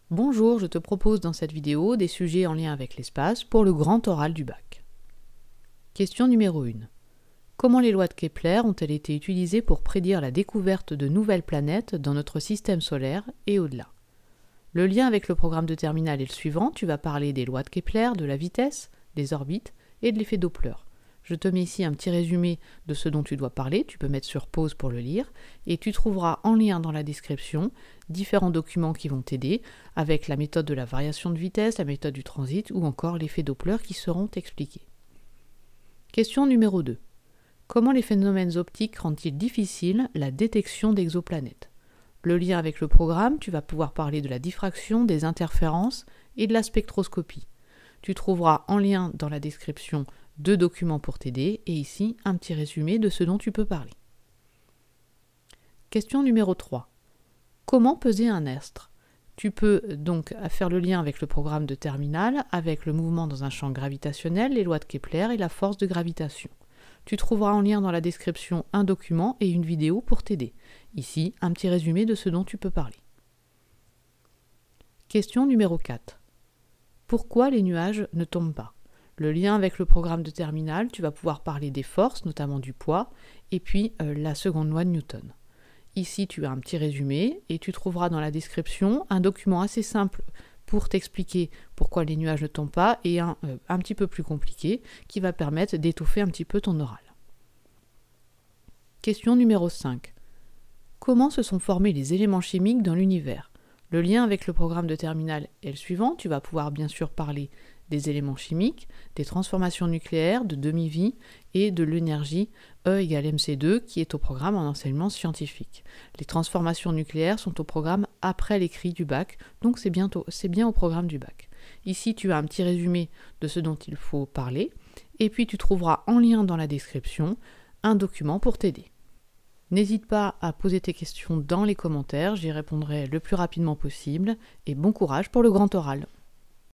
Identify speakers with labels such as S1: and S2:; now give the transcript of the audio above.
S1: Bonjour, je te propose dans cette vidéo des sujets en lien avec l'espace pour le grand oral du bac. Question numéro 1. Comment les lois de Kepler ont-elles été utilisées pour prédire la découverte de nouvelles planètes dans notre système solaire et au-delà? Le lien avec le programme de terminale est le suivant, tu vas parler des lois de Kepler, de la vitesse, des orbites et de l'effet Doppler. Je te mets ici un petit résumé de ce dont tu dois parler, tu peux mettre sur pause pour le lire, et tu trouveras en lien dans la description différents documents qui vont t'aider, avec la méthode de la variation de vitesse, la méthode du transit ou encore l'effet Doppler qui seront expliqués. Question numéro 2. Comment les phénomènes optiques rendent-ils difficile la détection d'exoplanètes? Le lien avec le programme, tu vas pouvoir parler de la diffraction, des interférences et de la spectroscopie. Tu trouveras en lien dans la description 2 documents pour t'aider et ici un petit résumé de ce dont tu peux parler. Question numéro 3. Comment peser un astre? Tu peux donc faire le lien avec le programme de terminale, avec le mouvement dans un champ gravitationnel, les lois de Kepler et la force de gravitation. Tu trouveras en lien dans la description un document et une vidéo pour t'aider. Ici, un petit résumé de ce dont tu peux parler. Question numéro 4. Pourquoi les nuages ne tombent pas? Le lien avec le programme de terminale, tu vas pouvoir parler des forces, notamment du poids, et puis la seconde loi de Newton. Ici, tu as un petit résumé et tu trouveras dans la description un document assez simple pour t'expliquer pourquoi les nuages ne tombent pas et un petit peu plus compliqué qui va permettre d'étoffer un petit peu ton oral. Question numéro 5. Comment se sont formés les éléments chimiques dans l'univers? Le lien avec le programme de terminale est le suivant, tu vas pouvoir bien sûr parler des éléments chimiques, des transformations nucléaires, de demi-vie et de l'énergie E égale mc2 qui est au programme en enseignement scientifique. Les transformations nucléaires sont au programme après l'écrit du bac, donc c'est bien au programme du bac. Ici tu as un petit résumé de ce dont il faut parler et puis tu trouveras en lien dans la description un document pour t'aider. N'hésite pas à poser tes questions dans les commentaires, j'y répondrai le plus rapidement possible et bon courage pour le grand oral.